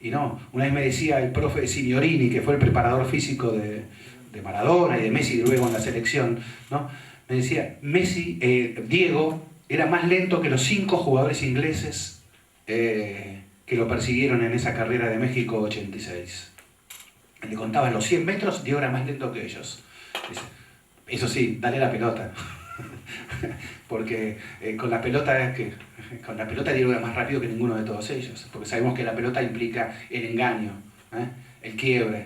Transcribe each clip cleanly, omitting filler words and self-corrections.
Y no, una vez me decía el profe Signorini, que fue el preparador físico de Maradona y de Messi luego en la selección, ¿no? Me decía, Diego era más lento que los 5 jugadores ingleses que lo persiguieron en esa carrera de México 86. Le contaba los 100 metros, Diego era más lento que ellos. Dice, eso sí, dale la pelota. Porque con la pelota Diego era más rápido que ninguno de todos ellos. Porque sabemos que la pelota implica el engaño, el quiebre,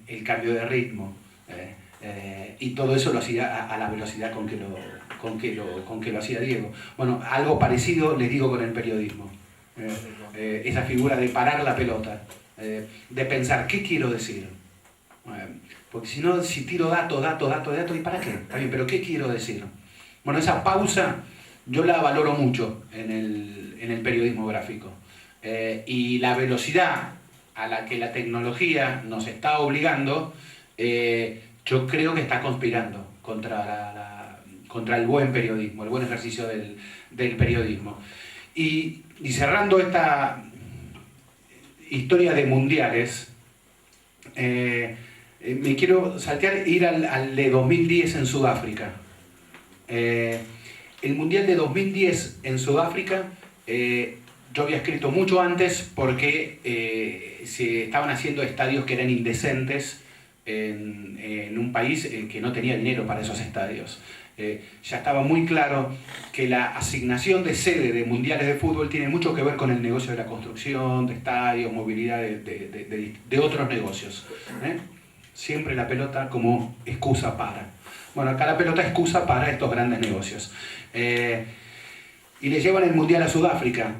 el cambio de ritmo. Y todo eso lo hacía a la velocidad con que lo hacía Diego. Bueno, algo parecido les digo con el periodismo. Esa figura de parar la pelota, de pensar, ¿qué quiero decir? Porque si tiro dato, ¿y para qué? Está bien, pero ¿qué quiero decir? Bueno, esa pausa yo la valoro mucho en el periodismo gráfico. Y la velocidad a la que la tecnología nos está obligando, yo creo que está conspirando contra el buen periodismo, el buen ejercicio del periodismo. Y cerrando esta historia de mundiales, me quiero saltear e ir al de 2010 en Sudáfrica. El mundial de 2010 en Sudáfrica, yo había escrito mucho antes porque se estaban haciendo estadios que eran indecentes en un país que no tenía dinero para esos estadios. Ya estaba muy claro que la asignación de sede de mundiales de fútbol tiene mucho que ver con el negocio de la construcción, de estadios, movilidad de otros negocios. Siempre la pelota como excusa para. Bueno, acá la pelota excusa para estos grandes negocios. Y le llevan el mundial a Sudáfrica.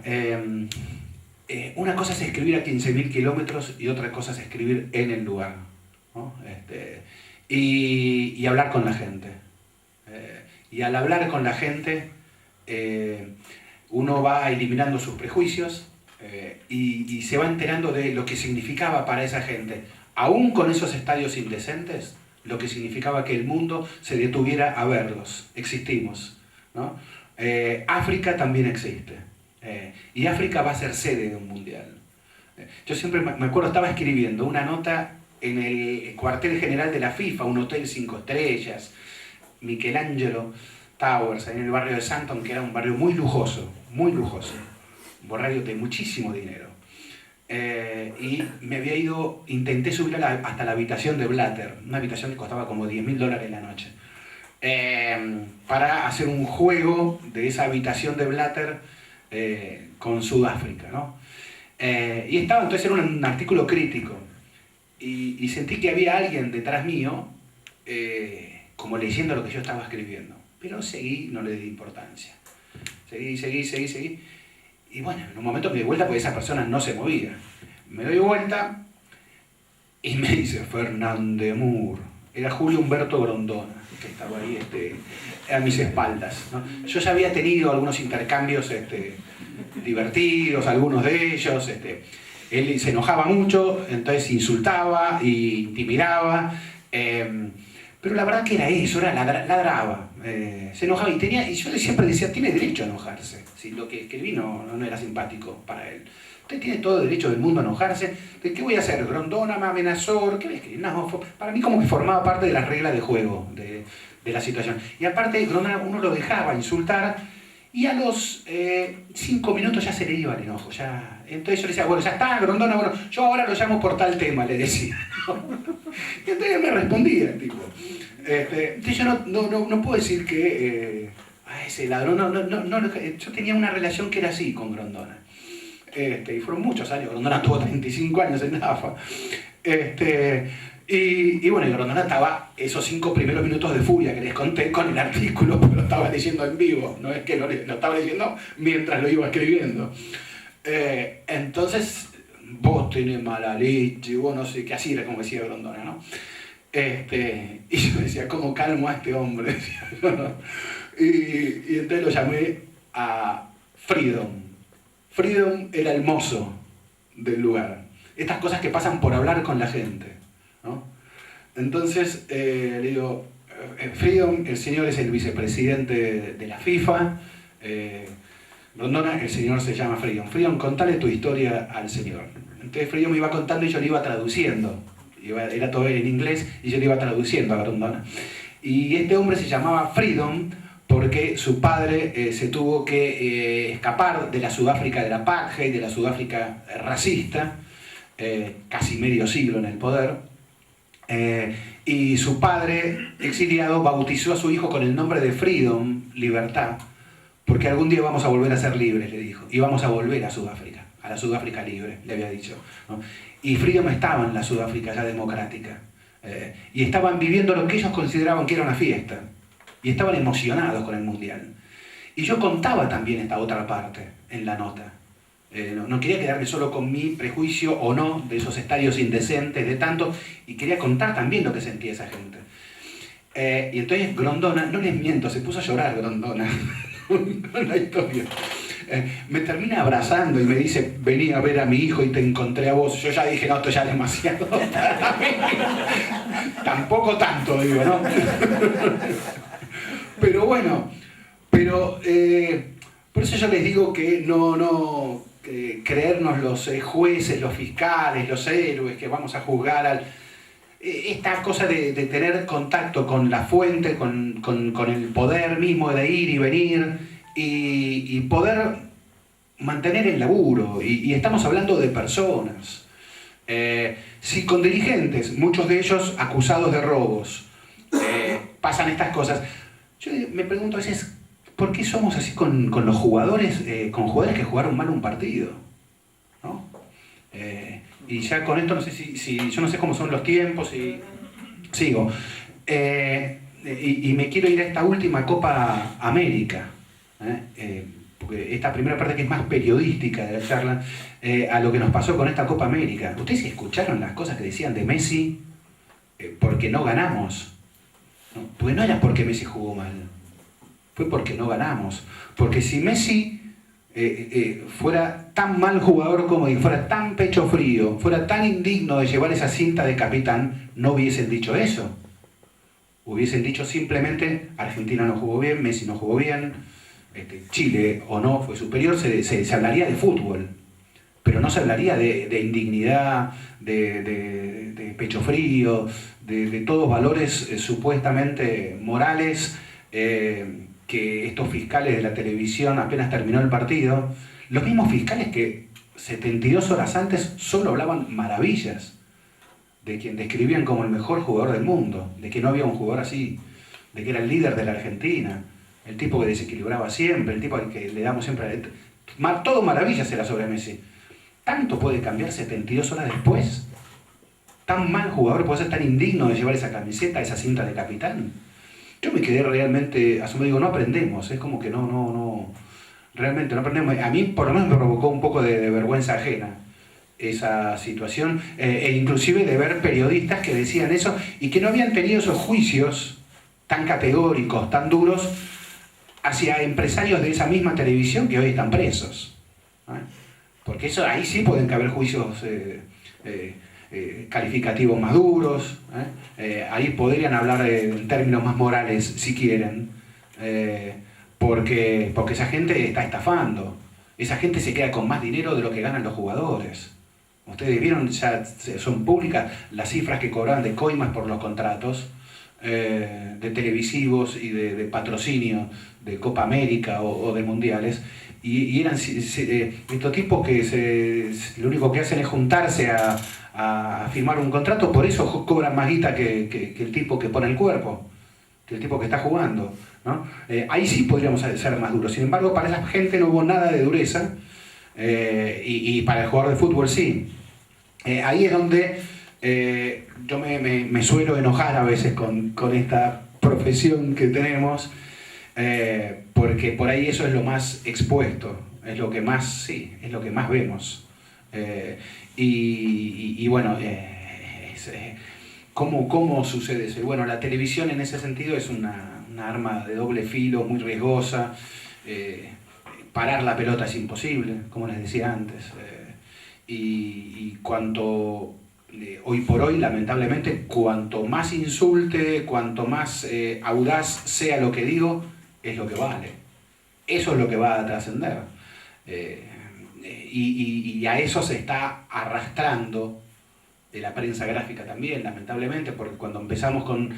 Una cosa es escribir a 15.000 kilómetros y otra cosa es escribir en el lugar, ¿no? Y hablar con la gente. Y al hablar con la gente, uno va eliminando sus prejuicios y se va enterando de lo que significaba para esa gente, aún con esos estadios indecentes, lo que significaba que el mundo se detuviera a verlos. Existimos, ¿no? África también existe. Y África va a ser sede de un mundial. Yo siempre me acuerdo, estaba escribiendo una nota en el cuartel general de la FIFA, un hotel 5 estrellas, Michelangelo Towers, en el barrio de Santon, que era un barrio muy lujoso, un barrio de muchísimo dinero. Y me había ido, intenté subir hasta la habitación de Blatter, una habitación que costaba como $10.000 la noche, para hacer un juego de esa habitación de Blatter con Sudáfrica, ¿no? Y estaba, entonces era un artículo crítico, y sentí que había alguien detrás mío, como leyendo lo que yo estaba escribiendo, pero seguí, no le di importancia. Seguí. Y bueno, en un momento me di vuelta porque esa persona no se movía. Me doy vuelta y me dice Fernande Moore. Era Julio Humberto Grondona, que estaba ahí a mis espaldas, ¿no? Yo ya había tenido algunos intercambios divertidos, algunos de ellos. Él se enojaba mucho, entonces insultaba e intimidaba. Pero la verdad que era eso, ladraba, se enojaba y yo siempre decía, tiene derecho a enojarse. Si lo que escribí no era simpático para él. Usted tiene todo el derecho del mundo a enojarse. ¿Qué voy a hacer? Grondona me amenazó. ¿Qué voy a escribir? No, para mí como que formaba parte de las reglas de juego, de la situación. Y aparte, Grondona uno lo dejaba insultar y a los 5 minutos ya se le iba el enojo. Entonces yo le decía, bueno, ya está, Grondona, bueno, yo ahora lo llamo por tal tema, le decía. Y entonces me respondía el tipo. Entonces yo no puedo decir que a ese ladrón, yo tenía una relación que era así con Grondona. Y fueron muchos años, Grondona tuvo 35 años en AFA. Y bueno, Grondona estaba esos 5 primeros minutos de furia que les conté con el artículo, porque lo estaba leyendo en vivo, no es que lo estaba leyendo mientras lo iba escribiendo. Entonces, vos tenés mala leche, vos no sé qué, así era como decía Grondona, ¿no? Y yo decía, ¿cómo calmo a este hombre? Y entonces lo llamé a Freedom. Freedom era el mozo del lugar. Estas cosas que pasan por hablar con la gente, ¿no? Entonces le digo, Freedom, el señor es el vicepresidente de la FIFA, Grondona, el señor se llama Freedom. Freedom, contale tu historia al señor. Entonces Freedom me iba contando y yo le iba traduciendo. Era todo en inglés y yo le iba traduciendo a Grondona. Y este hombre se llamaba Freedom porque su padre se tuvo que escapar de la Sudáfrica del apartheid, de la Sudáfrica racista, casi medio siglo en el poder, y su padre, exiliado, bautizó a su hijo con el nombre de Freedom, libertad, porque algún día vamos a volver a ser libres, le dijo, y vamos a volver a Sudáfrica, a la Sudáfrica libre, le había dicho, ¿no? Y Freedom estaba en la Sudáfrica ya democrática, y estaban viviendo lo que ellos consideraban que era una fiesta, y estaban emocionados con el Mundial. Y yo contaba también esta otra parte en la nota. No quería quedarme solo con mi prejuicio o no de esos estadios indecentes, de tanto, y quería contar también lo que sentía esa gente. Y entonces Grondona, no les miento, se puso a llorar Grondona con la historia. Me termina abrazando y me dice, vení a ver a mi hijo y te encontré a vos. Yo ya dije, no, esto ya es demasiado para mí. Tampoco tanto, digo, ¿no? Pero bueno, por eso yo les digo que no creernos los jueces, los fiscales, los héroes, que vamos a juzgar al... Esta cosa de tener contacto con la fuente, con el poder mismo de ir y venir y poder mantener el laburo. Y estamos hablando de personas. Si con dirigentes, muchos de ellos acusados de robos, pasan estas cosas, yo me pregunto a veces, ¿por qué somos así con los jugadores, con jugadores que jugaron mal un partido? ¿No? Y ya con esto no sé si yo no sé cómo son los tiempos y sigo. Y me quiero ir a esta última Copa América, porque esta primera parte que es más periodística de la charla, a lo que nos pasó con esta Copa América. ¿Ustedes escucharon las cosas que decían de Messi porque no ganamos? ¿No? Porque no era porque Messi jugó mal, fue porque no ganamos. Porque si Messi fuera tan mal jugador como digo, fuera tan pecho frío, fuera tan indigno de llevar esa cinta de capitán, no hubiesen dicho eso. Hubiesen dicho simplemente, Argentina no jugó bien, Messi no jugó bien, Chile o no fue superior, se hablaría de fútbol, pero no se hablaría de indignidad, de pecho frío, de todos valores supuestamente morales, que estos fiscales de la televisión apenas terminó el partido, los mismos fiscales que 72 horas antes solo hablaban maravillas de quien describían como el mejor jugador del mundo, de que no había un jugador así, de que era el líder de la Argentina, el tipo que desequilibraba siempre, el tipo al que le damos siempre... Todo maravillas era sobre Messi. ¿Tanto puede cambiar 72 horas después? ¿Tan mal jugador puede ser tan indigno de llevar esa camiseta, esa cinta de capitán? Yo me quedé realmente, asombrado, digo, no aprendemos, es como que realmente no aprendemos. A mí por lo menos me provocó un poco de vergüenza ajena esa situación, e inclusive de ver periodistas que decían eso y que no habían tenido esos juicios tan categóricos, tan duros, hacia empresarios de esa misma televisión que hoy están presos. Porque eso, ahí sí pueden caber juicios calificativos más duros, ahí podrían hablar en términos más morales si quieren, porque esa gente está estafando, esa gente se queda con más dinero de lo que ganan los jugadores. Ustedes vieron, ya son públicas las cifras que cobraban de coimas por los contratos de televisivos y de patrocinio de Copa América o de mundiales, y eran estos tipos que lo único que hacen es juntarse a firmar un contrato, por eso cobran más guita que el tipo que pone el cuerpo, que el tipo que está jugando, ¿no? Ahí sí podríamos ser más duros. Sin embargo, para esa gente no hubo nada de dureza, y para el jugador de fútbol sí. Ahí es donde yo me suelo enojar a veces con esta profesión que tenemos, porque por ahí eso es lo más expuesto, es lo que más, sí, es lo que más vemos. Y bueno, ¿cómo sucede eso? Y bueno, la televisión en ese sentido es una arma de doble filo, muy riesgosa. Parar la pelota es imposible, como les decía antes. Y cuanto, hoy por hoy, lamentablemente, cuanto más insulte, cuanto más audaz sea lo que digo, es lo que vale. Eso es lo que va a trascender. Y a eso se está arrastrando de la prensa gráfica también, lamentablemente, porque cuando empezamos con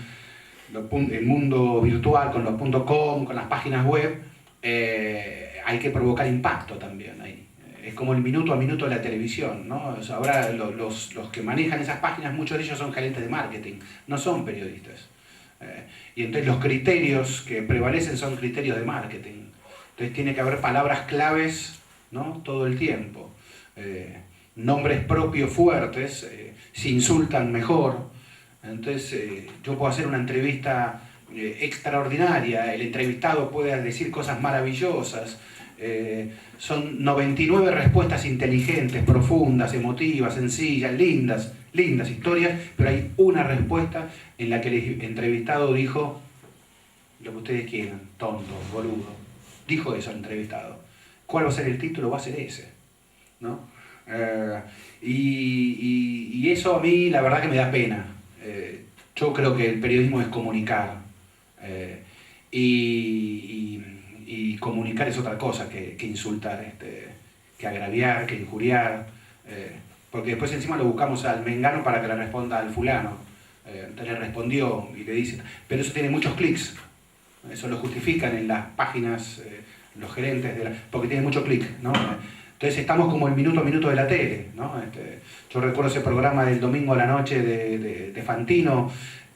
el mundo virtual, con los .com, con las páginas web, hay que provocar impacto también ahí. Es como el minuto a minuto de la televisión, ¿no? O sea, ahora los que manejan esas páginas, muchos de ellos son gerentes de marketing, no son periodistas. Y entonces los criterios que prevalecen son criterios de marketing. Entonces tiene que haber palabras claves, ¿no? Todo el tiempo. Nombres propios fuertes, se insultan mejor. Entonces yo puedo hacer una entrevista extraordinaria, el entrevistado puede decir cosas maravillosas. Son 99 respuestas inteligentes, profundas, emotivas, sencillas, lindas historias, pero hay una respuesta en la que el entrevistado dijo lo que ustedes quieran, tonto, boludo. Dijo eso el entrevistado. ¿Cuál va a ser el título? Va a ser ese, ¿no? Y eso a mí la verdad que me da pena. Yo creo que el periodismo es comunicar. Y comunicar es otra cosa que insultar, que agraviar, que injuriar. Porque después encima lo buscamos al mengano para que le responda al fulano. Entonces le respondió y le dicen, pero eso tiene muchos clics. Eso lo justifican en las páginas los gerentes, porque tiene mucho clic, ¿no? Entonces estamos como el minuto a minuto de la tele, ¿no? Yo recuerdo ese programa del domingo a la noche de Fantino,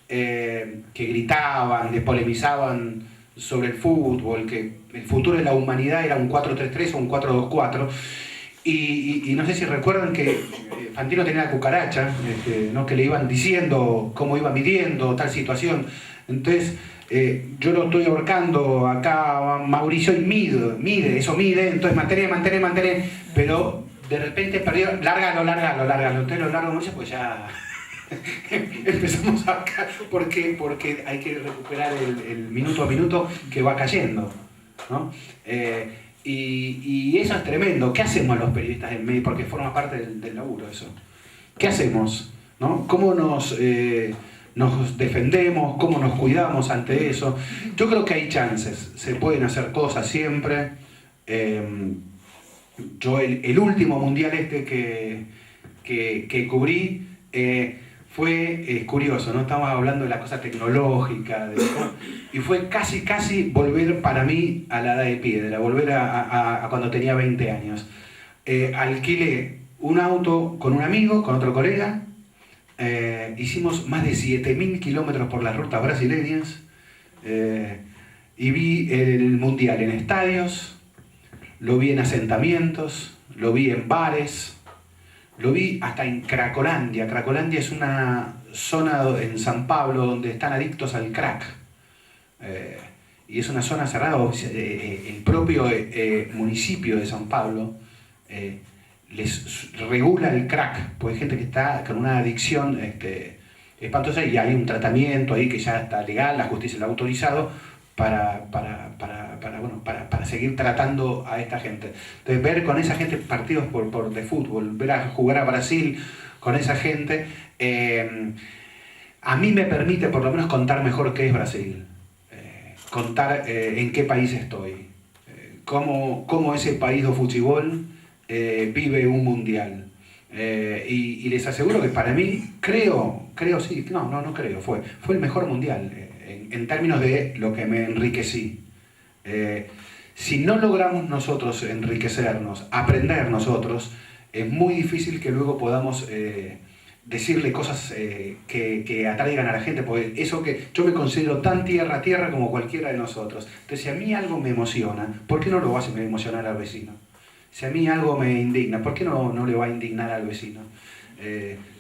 que gritaban, que polemizaban sobre el fútbol, que el futuro de la humanidad era un 4-3-3 o un 4-2-4. Y no sé si recuerdan que Fantino tenía la cucaracha, ¿no? Que le iban diciendo cómo iba midiendo tal situación. Entonces, yo lo estoy ahorcando acá, Mauricio, y mide, entonces mantener, pero de repente perdió, lárgalo, entonces lo largo mucho, pues ya empezamos acá, porque hay que recuperar el minuto a minuto que va cayendo, ¿no? Y eso es tremendo. ¿Qué hacemos los periodistas en medio? Porque forma parte del laburo eso. ¿Qué hacemos? ¿No? ¿Cómo nos defendemos? ¿Cómo nos cuidamos ante eso? Yo creo que hay chances. Se pueden hacer cosas siempre. Yo el último mundial que cubrí fue curioso, ¿no? Estamos hablando de la cosa tecnológica, y fue casi volver para mí a la edad de piedra, volver a cuando tenía 20 años. Alquilé un auto con un amigo, con otro colega, hicimos más de 7.000 kilómetros por las rutas brasileñas, y vi el mundial en estadios, lo vi en asentamientos, lo vi en bares, lo vi hasta en Cracolandia. Cracolandia es una zona en San Pablo donde están adictos al crack. Y es una zona cerrada. El propio municipio de San Pablo les regula el crack, porque hay gente que está con una adicción espantosa, y hay un tratamiento ahí que ya está legal, la justicia lo ha autorizado para seguir tratando a esta gente. Entonces, ver con esa gente partidos de fútbol, ver a jugar a Brasil con esa gente, a mí me permite por lo menos contar mejor qué es Brasil, contar en qué país estoy, cómo ese país de fútbol vive un mundial. Y les aseguro que para mí, fue el mejor mundial en términos de lo que me enriquecí. Si no logramos nosotros enriquecernos, aprender nosotros, es muy difícil que luego podamos decirle cosas que atraigan a la gente, porque eso que yo me considero tan tierra como cualquiera de nosotros. Entonces, si a mí algo me emociona, ¿por qué no lo hace emocionar al vecino? Si a mí algo me indigna, ¿por qué no le va a indignar al vecino?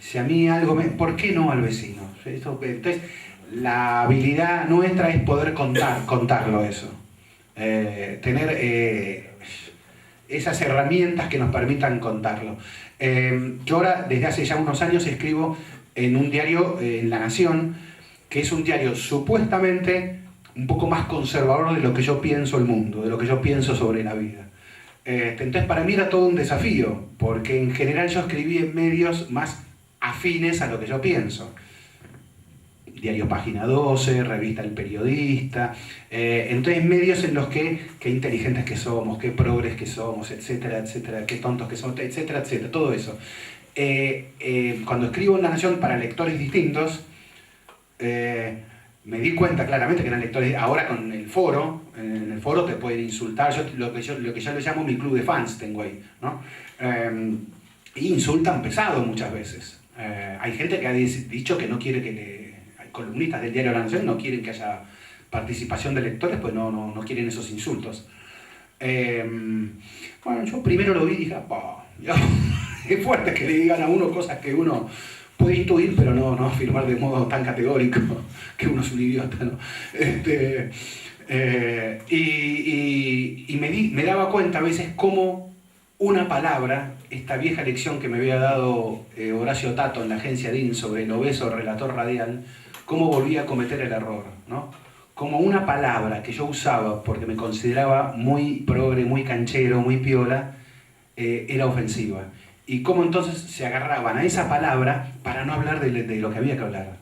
Si a mí algo ¿por qué no al vecino? Entonces, la habilidad nuestra es poder contarlo eso. Tener esas herramientas que nos permitan contarlo. Yo ahora, desde hace ya unos años, escribo en un diario, en La Nación, que es un diario supuestamente un poco más conservador de lo que yo pienso el mundo, de lo que yo pienso sobre la vida. Entonces para mí era todo un desafío, porque en general yo escribí en medios más afines a lo que yo pienso. Diario Página 12, Revista El Periodista, entonces medios en los que qué inteligentes que somos, qué progres que somos, etcétera, etcétera, qué tontos que somos, etcétera, etcétera, todo eso. Cuando escribo en La Nación para lectores distintos, me di cuenta claramente que eran lectores. Ahora con el foro, en el foro te pueden insultar, lo que yo le llamo mi club de fans tengo ahí, ¿no? Y insultan pesado muchas veces. Hay gente que ha dicho que no quiere hay columnistas del diario La Nación no quieren que haya participación de lectores, pues no quieren esos insultos. Bueno, yo primero lo vi y dije, es fuerte que le digan a uno cosas que uno puede intuir, pero no afirmar de modo tan categórico que uno es un idiota, ¿no? Me daba cuenta a veces cómo una palabra, esta vieja lección que me había dado Horacio Tato en la agencia DIN sobre el obeso relator radial, cómo volvía a cometer el error, ¿no? Como una palabra que yo usaba porque me consideraba muy progre, muy canchero, muy piola, era ofensiva. Y cómo entonces se agarraban a esa palabra para no hablar de lo que había que hablar,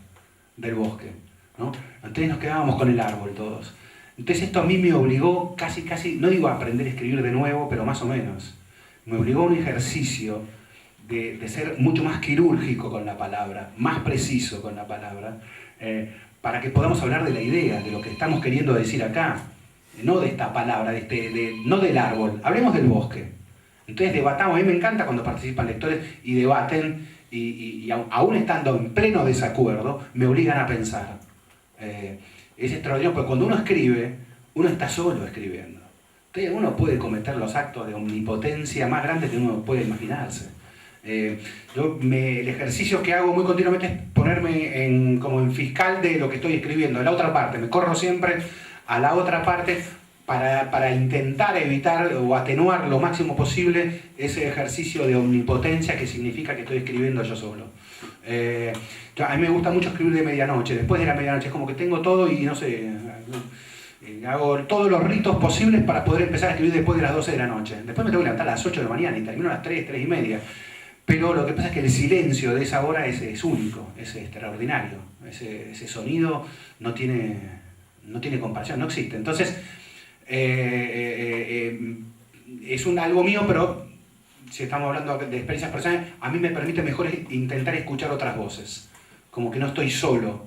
del bosque, ¿no? Entonces nos quedábamos con el árbol todos. Entonces esto a mí me obligó casi, no digo a aprender a escribir de nuevo, pero más o menos. Me obligó a un ejercicio de ser mucho más quirúrgico con la palabra, más preciso con la palabra, para que podamos hablar de la idea, de lo que estamos queriendo decir acá, no de esta palabra, no del árbol, hablemos del bosque. Entonces debatamos, a mí me encanta cuando participan lectores y debaten, y aún estando en pleno desacuerdo, me obligan a pensar. Es extraordinario, porque cuando uno escribe, uno está solo escribiendo. Entonces uno puede cometer los actos de omnipotencia más grandes que uno puede imaginarse. El ejercicio que hago muy continuamente es ponerme como en fiscal de lo que estoy escribiendo, de la otra parte. Me corro siempre a la otra parte para intentar evitar o atenuar lo máximo posible ese ejercicio de omnipotencia que significa que estoy escribiendo yo solo. A mí me gusta mucho escribir de medianoche. Después de la medianoche es como que tengo todo y no sé, hago todos los ritos posibles para poder empezar a escribir después de las 12 de la noche. Después me tengo que levantar a las 8 de la mañana y termino a las 3, 3 y media. Pero lo que pasa es que el silencio de esa hora es único, es extraordinario. Ese sonido no tiene comparación, no existe. Entonces, es algo mío, pero si estamos hablando de experiencias personales, a mí me permite mejor intentar escuchar otras voces. Como que no estoy solo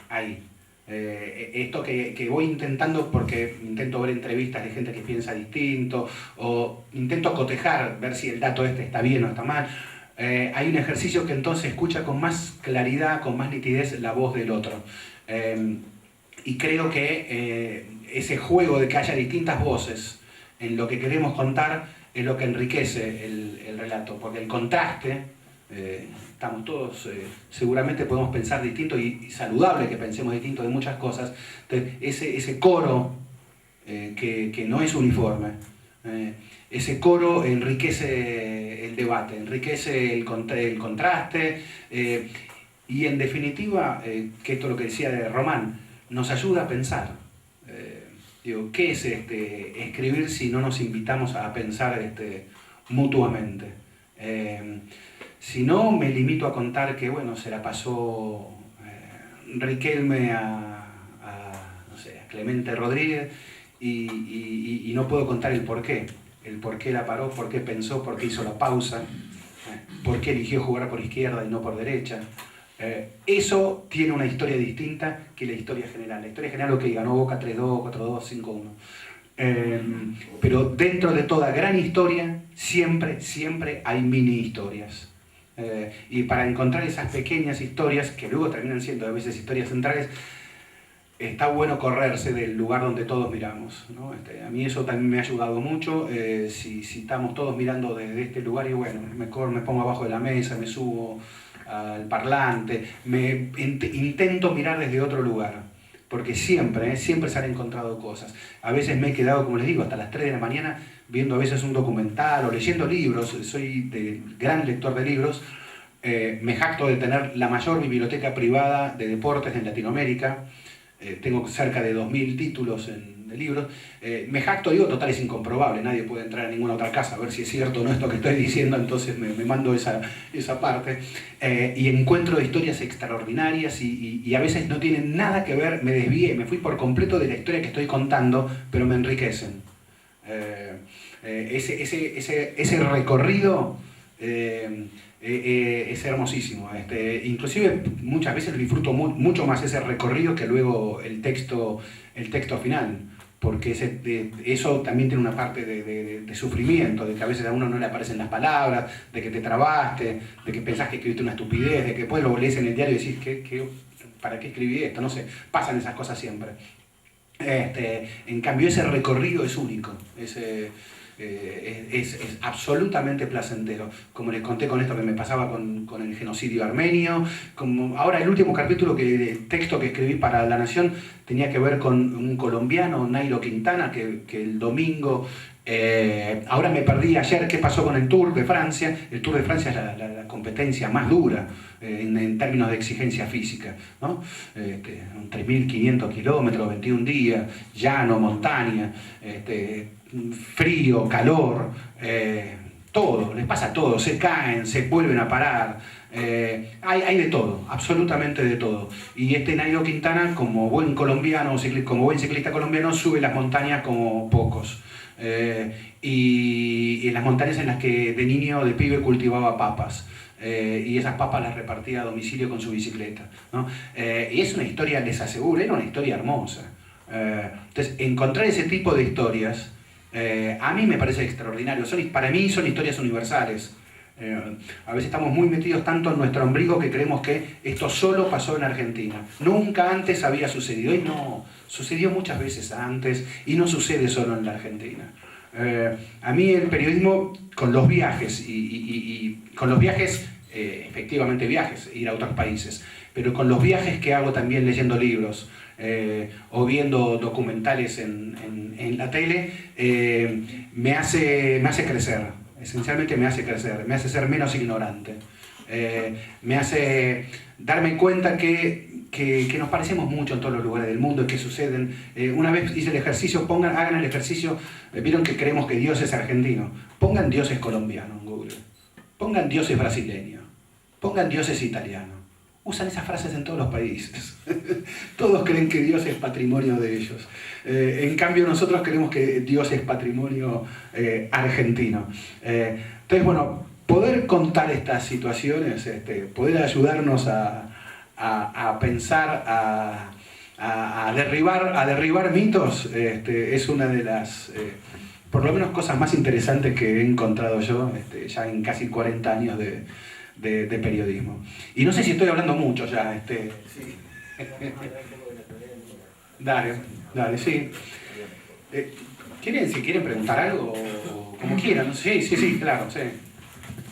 ahí. Esto que voy intentando, porque intento ver entrevistas de gente que piensa distinto, o intento cotejar, ver si el dato está bien o está mal. Hay un ejercicio que entonces escucha con más claridad, con más nitidez la voz del otro. Y creo que ese juego de que haya distintas voces en lo que queremos contar es lo que enriquece el relato, porque el contraste, estamos todos, seguramente podemos pensar distinto y saludable que pensemos distinto de muchas cosas. Entonces, ese coro que no es uniforme, ese coro enriquece el debate, enriquece el contraste y en definitiva, que esto es lo que decía de Román, nos ayuda a pensar. ¿Qué es escribir si no nos invitamos a pensar mutuamente? Si no, me limito a contar que, bueno, se la pasó Riquelme a Clemente Rodríguez y no puedo contar el porqué. El por qué la paró, por qué pensó, por qué hizo la pausa, por qué eligió jugar por izquierda y no por derecha. Eso tiene una historia distinta que la historia general. La historia general, que ganó Boca 3-2, 4-2, 5-1. Pero dentro de toda gran historia, siempre hay mini historias. Y para encontrar esas pequeñas historias, que luego terminan siendo a veces historias centrales, está bueno correrse del lugar donde todos miramos, ¿no? A mí eso también me ha ayudado mucho. Si estamos todos mirando desde este lugar, y bueno, me pongo abajo de la mesa, me subo al parlante, intento mirar desde otro lugar, porque siempre se han encontrado cosas. A veces me he quedado, como les digo, hasta las 3 de la mañana viendo a veces un documental o leyendo libros. Soy gran lector de libros. Me jacto de tener la mayor biblioteca privada de deportes en Latinoamérica. Tengo cerca de 2000 títulos de libros. Me jacto, digo, total es incomprobable, nadie puede entrar a ninguna otra casa a ver si es cierto o no esto que estoy diciendo, entonces me mando esa parte. Y encuentro historias extraordinarias y a veces no tienen nada que ver, me desvié, me fui por completo de la historia que estoy contando, pero me enriquecen. Ese recorrido es hermosísimo. Inclusive muchas veces disfruto mucho más ese recorrido que luego el texto final, porque eso también tiene una parte de sufrimiento, de que a veces a uno no le aparecen las palabras, de que te trabaste, de que pensás que escribiste una estupidez, de que después lo lees en el diario y decís, ¿para qué escribí esto? No sé, pasan esas cosas siempre. En cambio ese recorrido es único, es absolutamente placentero, como les conté con esto que me pasaba con el genocidio armenio, como ahora el último capítulo, el texto que escribí para La Nación tenía que ver con un colombiano, Nairo Quintana, que el domingo, ahora me perdí ayer qué pasó con el Tour de Francia. El Tour de Francia es la competencia más dura en términos de exigencia física, ¿no? 3.500 kilómetros, 21 días, llano, montaña, frío, calor, todo, les pasa todo, se caen, se vuelven a parar, hay de todo, absolutamente de todo. Y Nairo Quintana, como buen colombiano, como buen ciclista colombiano, sube las montañas como pocos. Y en las montañas en las que de niño, de pibe, cultivaba papas. Y esas papas las repartía a domicilio con su bicicleta, ¿no? Y es una historia, les aseguro, era una historia hermosa. Entonces, encontrar ese tipo de historias, a mí me parece extraordinario. Para mí son historias universales. A veces estamos muy metidos tanto en nuestro ombligo que creemos que esto solo pasó en Argentina. Nunca antes había sucedido. Y no, sucedió muchas veces antes y no sucede solo en la Argentina. A mí el periodismo, con los viajes, y con los viajes, efectivamente viajes, ir a otros países, pero con los viajes que hago también leyendo libros, o viendo documentales en la tele, me hace crecer, esencialmente me hace crecer, me hace ser menos ignorante, me hace darme cuenta que nos parecemos mucho en todos los lugares del mundo y que suceden. Una vez hice el ejercicio, hagan el ejercicio, vieron que creemos que Dios es argentino, pongan Dios es colombiano en Google, pongan Dios es brasileño, pongan Dios es italiano. Usan esas frases en todos los países. Todos creen que Dios es patrimonio de ellos. En cambio nosotros creemos que Dios es patrimonio argentino. Entonces, bueno, poder contar estas situaciones, poder ayudarnos a pensar, a derribar mitos, es una de las, por lo menos, cosas más interesantes que he encontrado yo ya en casi 40 años de periodismo. Y no sé si estoy hablando mucho ya. Sí. Dale, sí. Si quieren preguntar algo, o como quieran. Sí, claro, sí.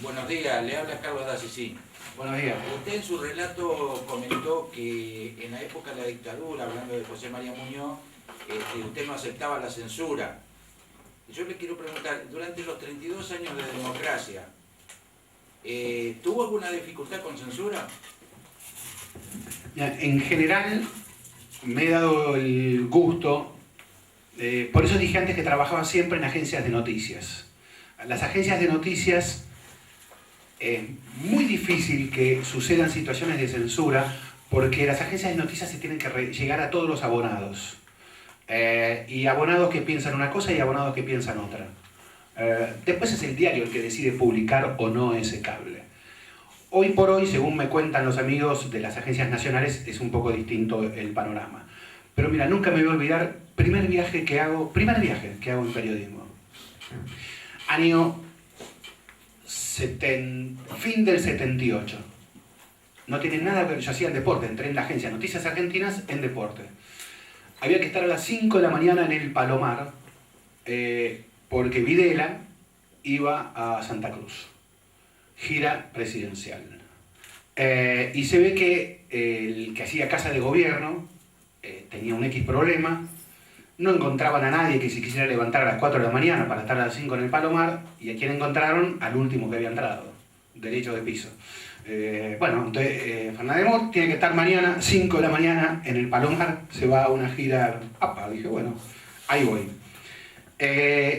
Buenos días, le habla Carlos D'Assisi. Buenos días. Usted en su relato comentó que en la época de la dictadura, hablando de José María Muñoz, usted no aceptaba la censura. Yo le quiero preguntar, durante los 32 años de democracia, ¿tuvo alguna dificultad con censura? En general, me he dado el gusto, por eso dije antes que trabajaba siempre en agencias de noticias. Las agencias de noticias, es muy difícil que sucedan situaciones de censura, porque las agencias de noticias se tienen que llegar a todos los abonados. Y abonados que piensan una cosa y abonados que piensan otra. Después es el diario el que decide publicar o no ese cable. Hoy por hoy, según me cuentan los amigos de las agencias nacionales, es un poco distinto el panorama. Pero mira, nunca me voy a olvidar, primer viaje que hago en periodismo. Año fin del 78. No tiene nada que ver, yo hacía el deporte, entré en la agencia Noticias Argentinas en deporte. Había que estar a las 5 de la mañana en el Palomar, porque Videla iba a Santa Cruz, gira presidencial. Y se ve que el que hacía casa de gobierno tenía un X problema, no encontraban a nadie que se quisiera levantar a las 4 de la mañana para estar a las 5 en el Palomar, y a quién encontraron, al último que había entrado, derecho de piso. Bueno, entonces Fernández Mott tiene que estar mañana, 5 de la mañana, en el Palomar, se va a una gira. Dije, bueno, ahí voy.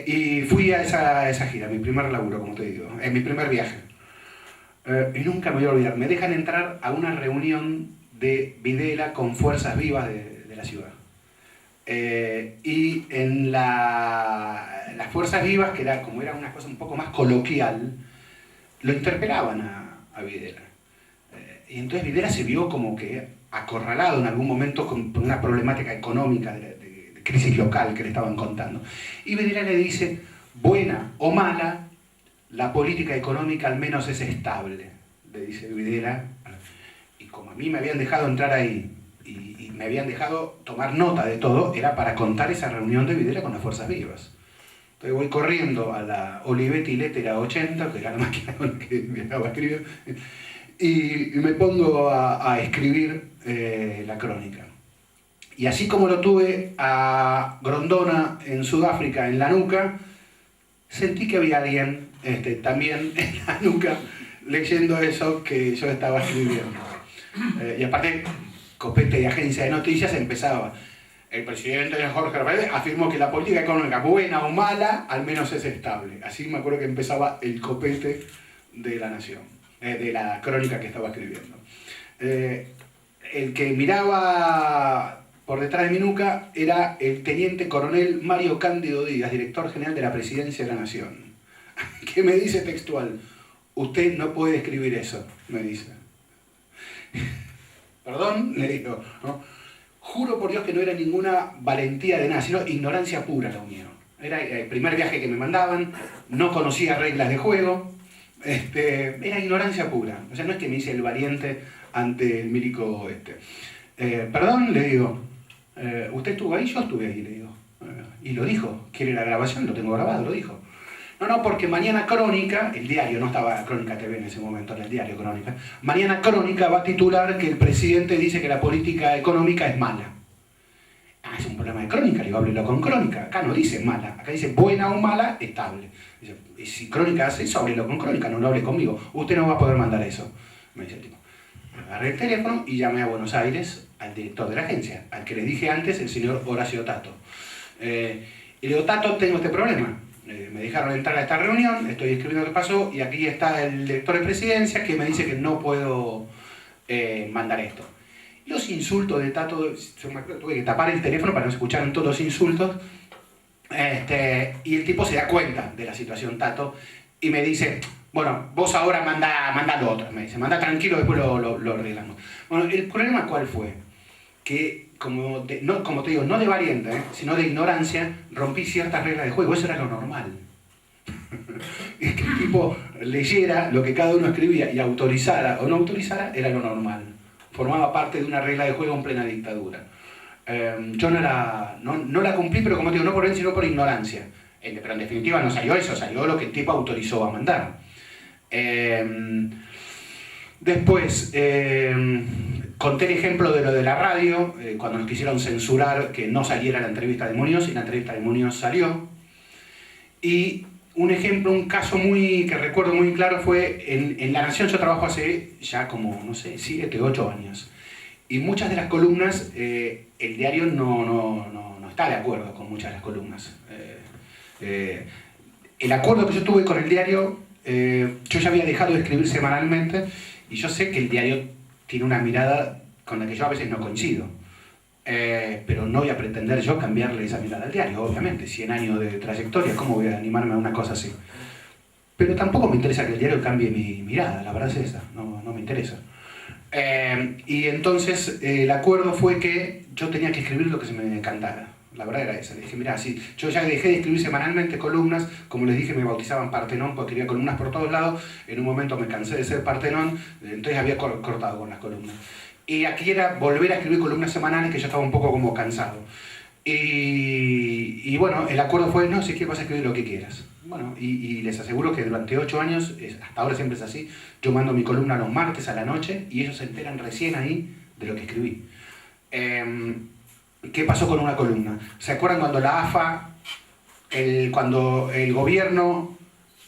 Y fui a esa gira, mi primer laburo, como te digo, mi primer viaje. Y nunca me voy a olvidar, me dejan entrar a una reunión de Videla con fuerzas vivas de la ciudad. Y en las fuerzas vivas, que era como era una cosa un poco más coloquial, lo interpelaban a Videla. Y entonces Videla se vio como que acorralado en algún momento con una problemática económica de crisis local que le estaban contando. Y Videla le dice, buena o mala, la política económica al menos es estable, le dice Videla. Y como a mí me habían dejado entrar ahí y me habían dejado tomar nota de todo, era para contar esa reunión de Videla con las fuerzas vivas. Entonces voy corriendo a la Olivetti Lettera 80, que era la máquina con la que me estaba escribiendo, y me pongo a escribir la crónica. Y así como lo tuve a Grondona en Sudáfrica en la nuca, sentí que había alguien también en la nuca leyendo eso que yo estaba escribiendo. Y aparte, copete de agencia de noticias empezaba. El presidente Jorge Rafael afirmó que la política económica, buena o mala, al menos es estable. Así me acuerdo que empezaba el copete de La Nación, de la crónica que estaba escribiendo. El que miraba por detrás de mi nuca era el teniente coronel Mario Cándido Díaz, director general de la Presidencia de la Nación, que me dice textual, usted no puede escribir eso, me dice. Perdón, le digo, ¿no? Juro por Dios que no era ninguna valentía de nada, sino ignorancia pura la unión. Era el primer viaje que me mandaban, no conocía reglas de juego, era ignorancia pura. O sea, no es que me hice el valiente ante el milico perdón, le digo, ¿usted estuvo ahí? Yo estuve ahí, le digo. Y lo dijo, quiere la grabación, lo tengo grabado, lo dijo. No, porque mañana Crónica, el diario, no estaba Crónica TV en ese momento, era el diario Crónica, mañana Crónica va a titular que el presidente dice que la política económica es mala. Ah, es un problema de Crónica, le digo, háblelo con Crónica. Acá no dice mala, acá dice buena o mala, estable. Dice, y si Crónica hace eso, háblelo con Crónica, no lo hable conmigo. Usted no va a poder mandar eso. Me dice el tipo. Agarré el teléfono y llamé a Buenos Aires al director de la agencia, al que les dije antes, el señor Horacio Tato. Y le digo, Tato, tengo este problema. Me dejaron entrar a esta reunión, estoy escribiendo qué pasó, y aquí está el director de presidencia que me dice que no puedo mandar esto. Los insultos de Tato, yo me acuerdo, tuve que tapar el teléfono para no escuchar todos los insultos, y el tipo se da cuenta de la situación, Tato, y me dice, bueno, vos ahora manda lo otro, me dice, manda tranquilo, después lo arreglamos. Bueno, el problema ¿cuál fue? Que, como te digo, no de valiente, sino de ignorancia, rompí ciertas reglas de juego, eso era lo normal. Es que el tipo leyera lo que cada uno escribía y autorizara o no autorizara, era lo normal. Formaba parte de una regla de juego en plena dictadura. Yo no la cumplí, pero como te digo, no por él, sino por ignorancia. Pero en definitiva no salió eso, salió lo que el tipo autorizó a mandar. Después, conté el ejemplo de lo de la radio, cuando nos quisieron censurar que no saliera la entrevista de Muñoz, y la entrevista de Muñoz salió. Y un ejemplo, un caso que recuerdo muy claro fue, en La Nación yo trabajo hace ya como, no sé, 7, 8 años. Y muchas de las columnas, el diario no está de acuerdo con muchas de las columnas. El acuerdo que yo tuve con el diario, yo ya había dejado de escribir semanalmente, y yo sé que el diario tiene una mirada con la que yo a veces no coincido. Pero no voy a pretender yo cambiarle esa mirada al diario, obviamente. 100 años de trayectoria, ¿cómo voy a animarme a una cosa así? Pero tampoco me interesa que el diario cambie mi mirada, la verdad es esa, no me interesa. Y entonces el acuerdo fue que yo tenía que escribir lo que se me cantara. La verdad era esa. Le dije, mira, si yo ya dejé de escribir semanalmente columnas, como les dije, me bautizaban Partenón porque escribía columnas por todos lados. En un momento me cansé de ser Partenón, entonces había cortado con las columnas. Y aquí era volver a escribir columnas semanales, que yo estaba un poco como cansado. Y bueno, el acuerdo fue, no, si quieres vas a escribir lo que quieras. Bueno, y les aseguro que durante 8 años, hasta ahora siempre es así, yo mando mi columna los martes a la noche y ellos se enteran recién ahí de lo que escribí. ¿Qué pasó con una columna? ¿Se acuerdan cuando la AFA, cuando el gobierno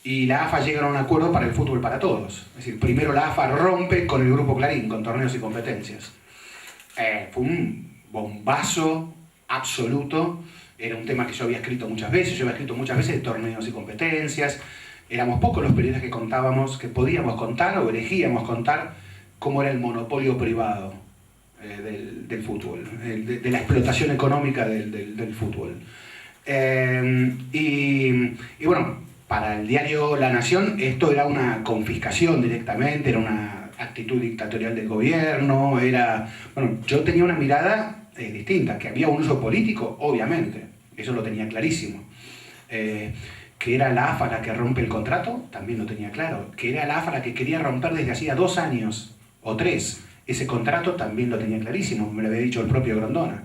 y la AFA llegan a un acuerdo para el fútbol para todos? Es decir, primero la AFA rompe con el Grupo Clarín, con torneos y competencias. Fue un bombazo absoluto. era un tema que yo había escrito muchas veces, yo había escrito muchas veces de torneos y competencias. Éramos pocos los periodistas que contábamos, que podíamos contar o elegíamos contar cómo era el monopolio privado del fútbol, de la explotación económica del fútbol. Y bueno, para el diario La Nación esto era una confiscación directamente, era una actitud dictatorial del gobierno, bueno, yo tenía una mirada distinta, que había un uso político, obviamente, eso lo tenía clarísimo. Que era la AFA la que rompe el contrato, también lo tenía claro. Que era la AFA la que quería romper desde hacía 2 años o 3 ese contrato, también lo tenía clarísimo, me lo había dicho el propio Grondona.